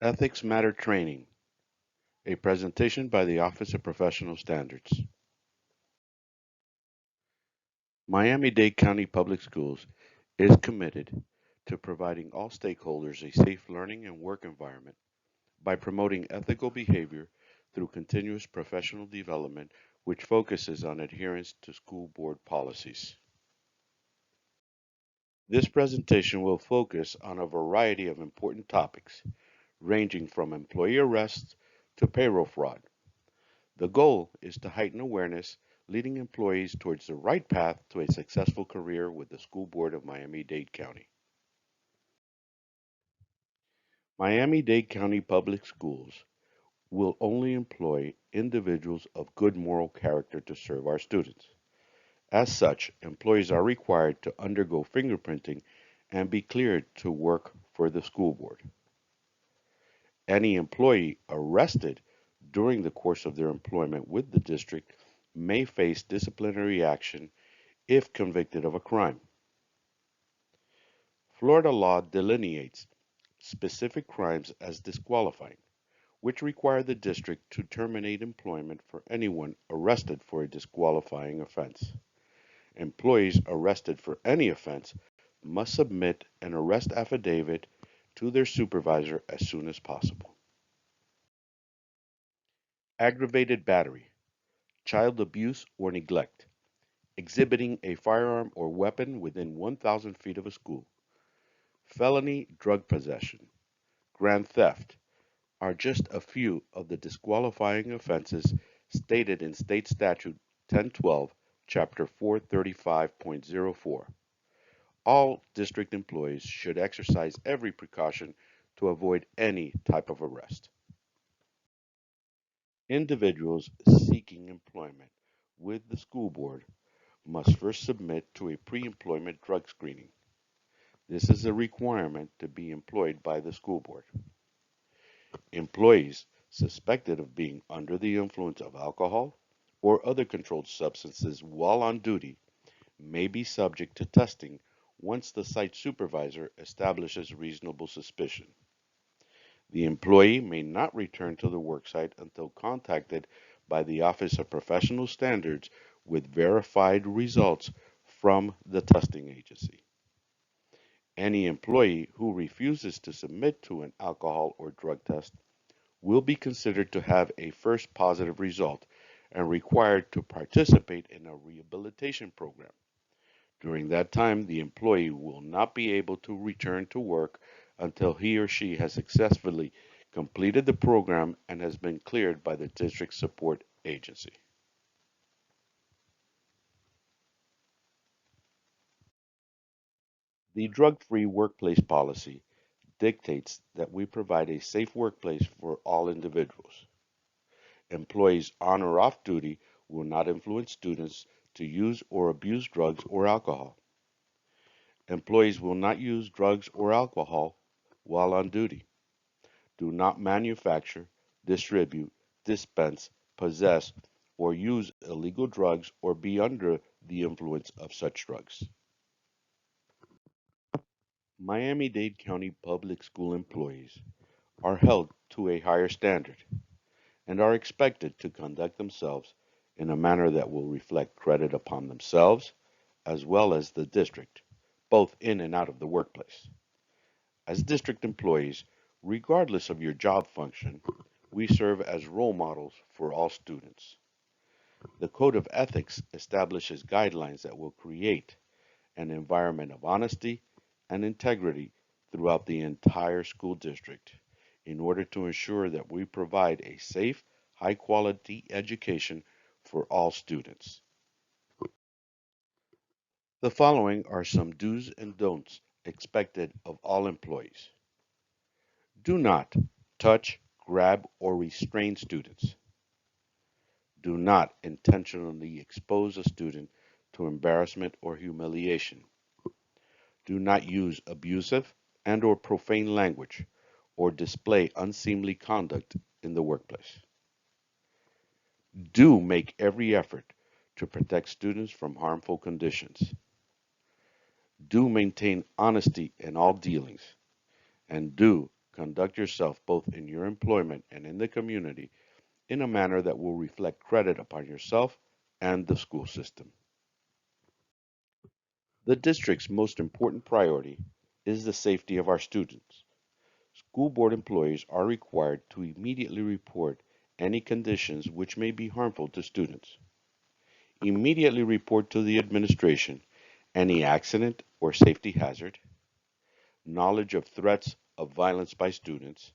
Ethics Matter Training, a presentation by the Office of Professional Standards. Miami-Dade County Public Schools is committed to providing all stakeholders a safe learning and work environment by promoting ethical behavior through continuous professional development, which focuses on adherence to school board policies. This presentation will focus on a variety of important topics, ranging from employee arrests to payroll fraud. The goal is to heighten awareness, leading employees towards the right path to a successful career with the School Board of Miami-Dade County. Miami-Dade County Public Schools will only employ individuals of good moral character to serve our students. As such, employees are required to undergo fingerprinting and be cleared to work for the school board. Any employee arrested during the course of their employment with the district may face disciplinary action if convicted of a crime. Florida law delineates specific crimes as disqualifying, which require the district to terminate employment for anyone arrested for a disqualifying offense. Employees arrested for any offense must submit an arrest affidavit to their supervisor as soon as possible. Aggravated battery, child abuse or neglect, exhibiting a firearm or weapon within 1,000 feet of a school, felony drug possession, grand theft are just a few of the disqualifying offenses stated in State Statute 1012, Chapter 435.04. All district employees should exercise every precaution to avoid any type of arrest. Individuals seeking employment with the school board must first submit to a pre-employment drug screening. This is a requirement to be employed by the school board. Employees suspected of being under the influence of alcohol or other controlled substances while on duty may be subject to testing once the site supervisor establishes reasonable suspicion. The employee may not return to the worksite until contacted by the Office of Professional Standards with verified results from the testing agency. Any employee who refuses to submit to an alcohol or drug test will be considered to have a first positive result and required to participate in a rehabilitation program. During that time, the employee will not be able to return to work until he or she has successfully completed the program and has been cleared by the district support agency. The drug-free workplace policy dictates that we provide a safe workplace for all individuals. Employees on or off duty will not influence students to use or abuse drugs or alcohol. Employees will not use drugs or alcohol while on duty. Do not manufacture, distribute, dispense, possess, or use illegal drugs or be under the influence of such drugs. Miami-Dade County Public School employees are held to a higher standard and are expected to conduct themselves in a manner that will reflect credit upon themselves as well as the district, both in and out of the workplace. As district employees, regardless of your job function, we serve as role models for all students. The Code of Ethics establishes guidelines that will create an environment of honesty and integrity throughout the entire school district in order to ensure that we provide a safe, high quality education for all students. The following are some do's and don'ts expected of all employees. Do not touch, grab, or restrain students. Do not intentionally expose a student to embarrassment or humiliation. Do not use abusive and or profane language or display unseemly conduct in the workplace. Do make every effort to protect students from harmful conditions. Do maintain honesty in all dealings, and do conduct yourself both in your employment and in the community in a manner that will reflect credit upon yourself and the school system. The district's most important priority is the safety of our students. School board employees are required to immediately report any conditions which may be harmful to students. Immediately report to the administration any accident or safety hazard, knowledge of threats of violence by students,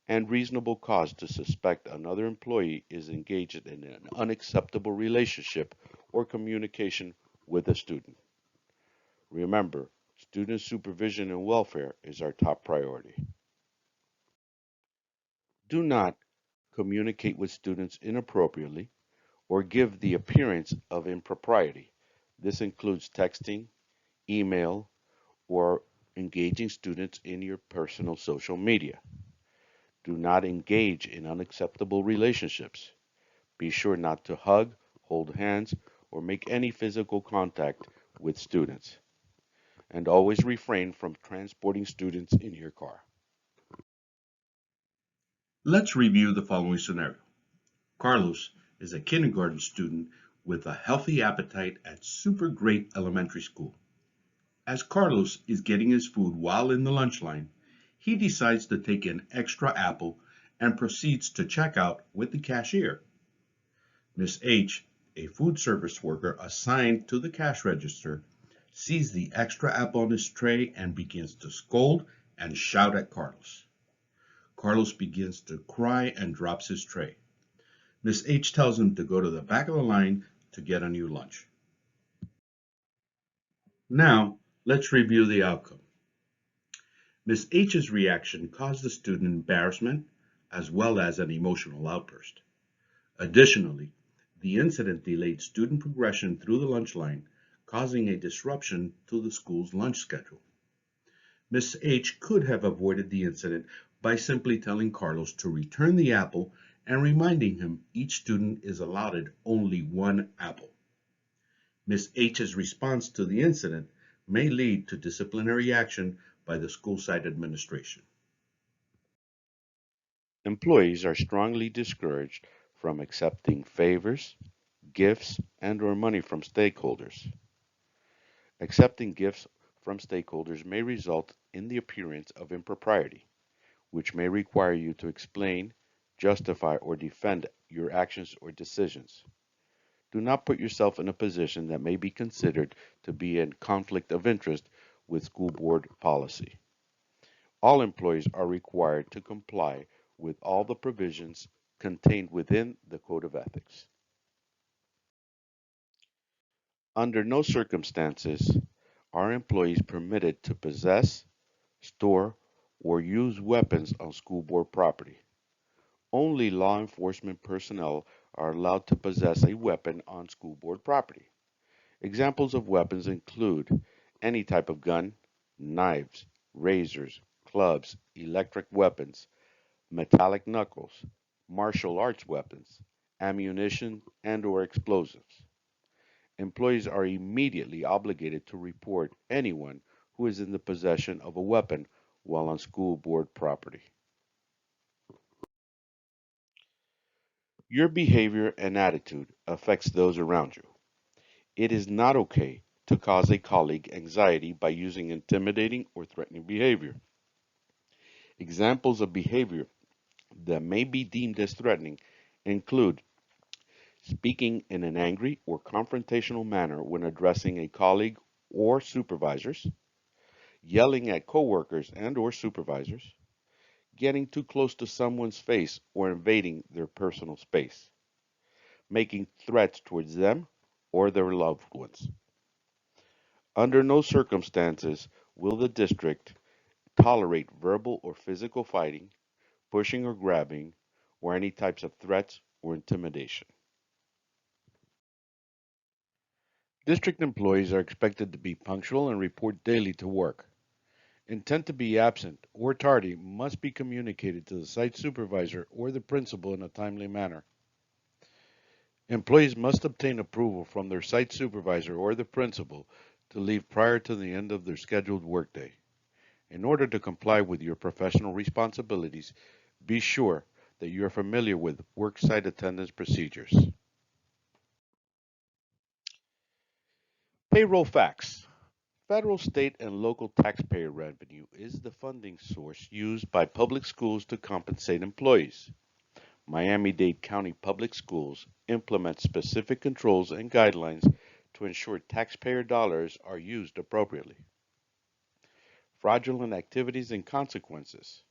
and reasonable cause to suspect another employee is engaged in an unacceptable relationship or communication with a student. Remember, student supervision and welfare is our top priority. Do not communicate with students inappropriately or give the appearance of impropriety. This includes texting, email, or engaging students in your personal social media. Do not engage in unacceptable relationships. Be sure not to hug, hold hands, or make any physical contact with students. And always refrain from transporting students in your car. Let's review the following scenario. Carlos is a kindergarten student with a healthy appetite at Super Great Elementary School. As Carlos is getting his food while in the lunch line, he decides to take an extra apple and proceeds to check out with the cashier. Miss H, a food service worker assigned to the cash register, sees the extra apple on his tray and begins to scold and shout at Carlos. Carlos begins to cry and drops his tray. Miss H tells him to go to the back of the line to get a new lunch. Now, let's review the outcome. Miss H's reaction caused the student embarrassment as well as an emotional outburst. Additionally, the incident delayed student progression through the lunch line, causing a disruption to the school's lunch schedule. Miss H could have avoided the incident by simply telling Carlos to return the apple and reminding him each student is allotted only one apple. Miss H's response to the incident may lead to disciplinary action by the school site administration. Employees are strongly discouraged from accepting favors, gifts, and or money from stakeholders. Accepting gifts from stakeholders may result in the appearance of impropriety, which may require you to explain, justify, or defend your actions or decisions. Do not put yourself in a position that may be considered to be in conflict of interest with school board policy. All employees are required to comply with all the provisions contained within the Code of Ethics. Under no circumstances are employees permitted to possess, store, or use weapons on school board property. Only law enforcement personnel are allowed to possess a weapon on school board property. Examples of weapons include any type of gun, knives, razors, clubs, electric weapons, metallic knuckles, martial arts weapons, ammunition, and or explosives. Employees are immediately obligated to report anyone who is in the possession of a weapon while on school board property. Your behavior and attitude affects those around you. It is not okay to cause a colleague anxiety by using intimidating or threatening behavior. Examples of behavior that may be deemed as threatening include speaking in an angry or confrontational manner when addressing a colleague or supervisors, yelling at coworkers and or supervisors, getting too close to someone's face or invading their personal space, making threats towards them or their loved ones. Under no circumstances will the district tolerate verbal or physical fighting, pushing or grabbing, or any types of threats or intimidation. District employees are expected to be punctual and report daily to work. Intent to be absent or tardy must be communicated to the site supervisor or the principal in a timely manner. Employees must obtain approval from their site supervisor or the principal to leave prior to the end of their scheduled workday. In order to comply with your professional responsibilities, be sure that you are familiar with worksite attendance procedures. Payroll facts. Federal, state, and local taxpayer revenue is the funding source used by public schools to compensate employees. Miami-Dade County Public Schools implement specific controls and guidelines to ensure taxpayer dollars are used appropriately. Fraudulent activities and consequences.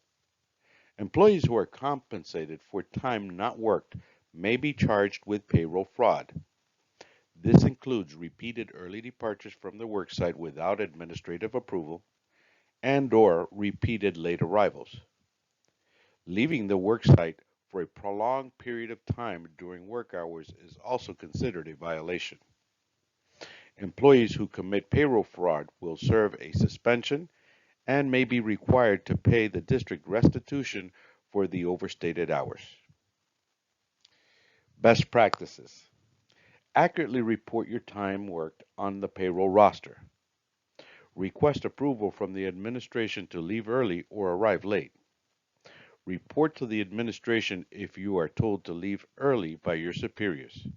Employees who are compensated for time not worked may be charged with payroll fraud. This includes repeated early departures from the worksite without administrative approval and/or repeated late arrivals. Leaving the worksite for a prolonged period of time during work hours is also considered a violation. Employees who commit payroll fraud will serve a suspension and may be required to pay the district restitution for the overstated hours. Best practices. Accurately report your time worked on the payroll roster. Request approval from the administration to leave early or arrive late. Report to the administration if you are told to leave early by your superiors.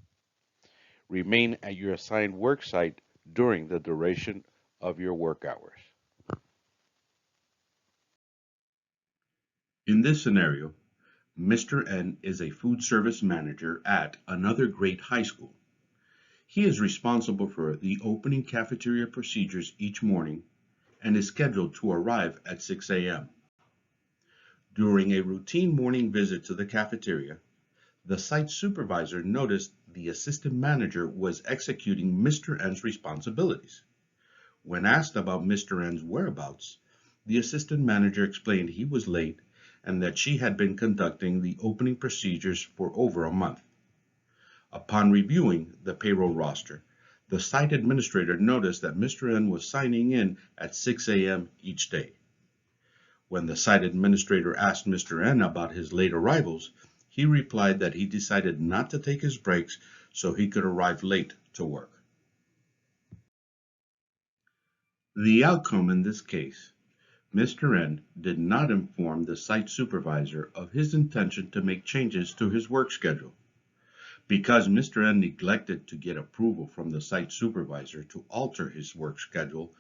Remain at your assigned work site during the duration of your work hours. In this scenario, Mr. N is a food service manager at another great high school. He is responsible for the opening cafeteria procedures each morning and is scheduled to arrive at 6 a.m. During a routine morning visit to the cafeteria, the site supervisor noticed the assistant manager was executing Mr. N's responsibilities. When asked about Mr. N's whereabouts, the assistant manager explained he was late and that she had been conducting the opening procedures for over a month. Upon reviewing the payroll roster, the site administrator noticed that Mr. N was signing in at 6 a.m. each day. When the site administrator asked Mr. N about his late arrivals, he replied that he decided not to take his breaks so he could arrive late to work. The outcome in this case, Mr. N did not inform the site supervisor of his intention to make changes to his work schedule. Because Mr. N neglected to get approval from the site supervisor to alter his work schedule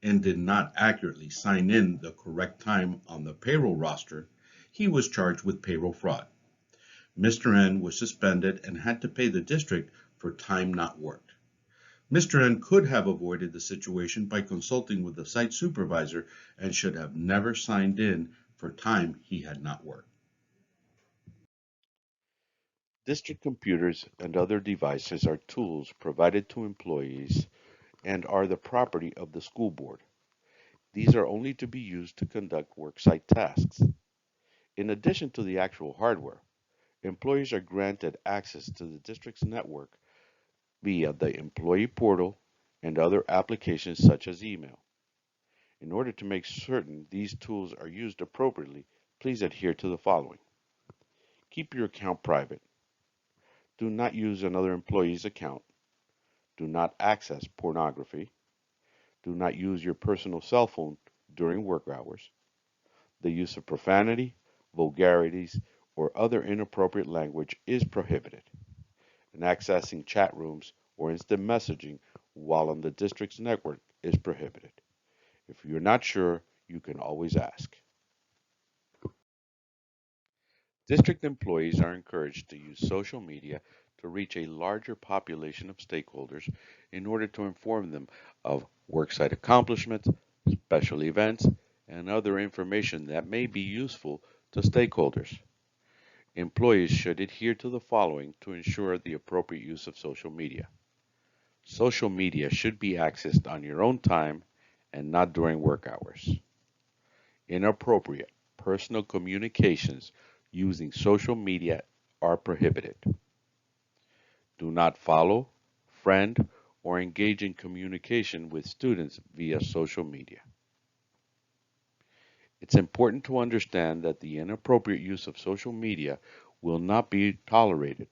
and did not accurately sign in the correct time on the payroll roster, he was charged with payroll fraud. Mr. N was suspended and had to pay the district for time not worked. Mr. N could have avoided the situation by consulting with the site supervisor and should have never signed in for time he had not worked. District computers and other devices are tools provided to employees and are the property of the school board. These are only to be used to conduct worksite tasks. In addition to the actual hardware, employees are granted access to the district's network via the employee portal and other applications such as email. In order to make certain these tools are used appropriately, please adhere to the following. Keep your account private. Do not use another employee's account. Do not access pornography. Do not use your personal cell phone during work hours. The use of profanity, vulgarities, or other inappropriate language is prohibited. And accessing chat rooms or instant messaging while on the district's network is prohibited. If you're not sure, you can always ask. District employees are encouraged to use social media to reach a larger population of stakeholders in order to inform them of worksite accomplishments, special events, and other information that may be useful to stakeholders. Employees should adhere to the following to ensure the appropriate use of social media. Social media should be accessed on your own time and not during work hours. Inappropriate personal communications using social media are prohibited. Do not follow, friend, or engage in communication with students via social media. It's important to understand that the inappropriate use of social media will not be tolerated.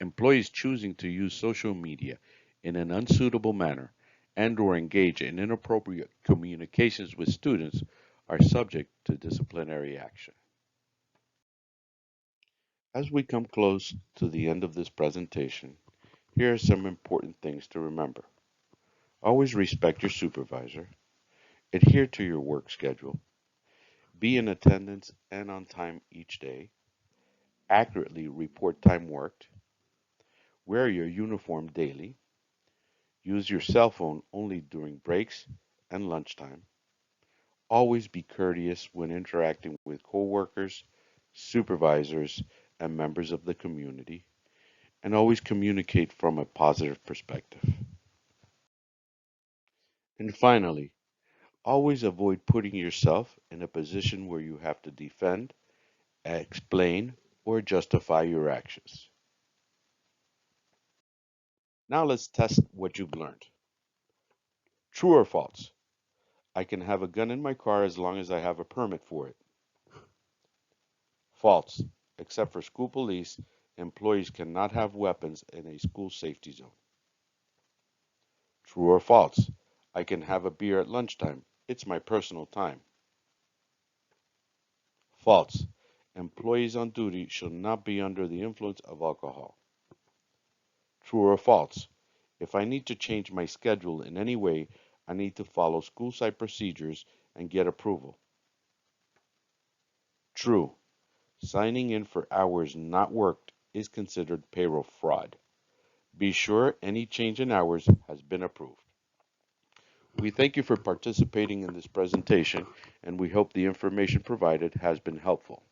Employees choosing to use social media in an unsuitable manner and or engage in inappropriate communications with students are subject to disciplinary action. As we come close to the end of this presentation, here are some important things to remember. Always respect your supervisor, adhere to your work schedule, be in attendance and on time each day, accurately report time worked, wear your uniform daily, use your cell phone only during breaks and lunchtime, always be courteous when interacting with coworkers, supervisors, and members of the community, and always communicate from a positive perspective. And finally, always avoid putting yourself in a position where you have to defend, explain, or justify your actions. Now let's test what you've learned. True or false? I can have a gun in my car as long as I have a permit for it. False. Except for school police, employees cannot have weapons in a school safety zone. True or false? I can have a beer at lunchtime. It's my personal time. False. Employees on duty should not be under the influence of alcohol. True or false? If I need to change my schedule in any way, I need to follow school site procedures and get approval. True. Signing in for hours not worked is considered payroll fraud. Be sure any change in hours has been approved. We thank you for participating in this presentation, and we hope the information provided has been helpful.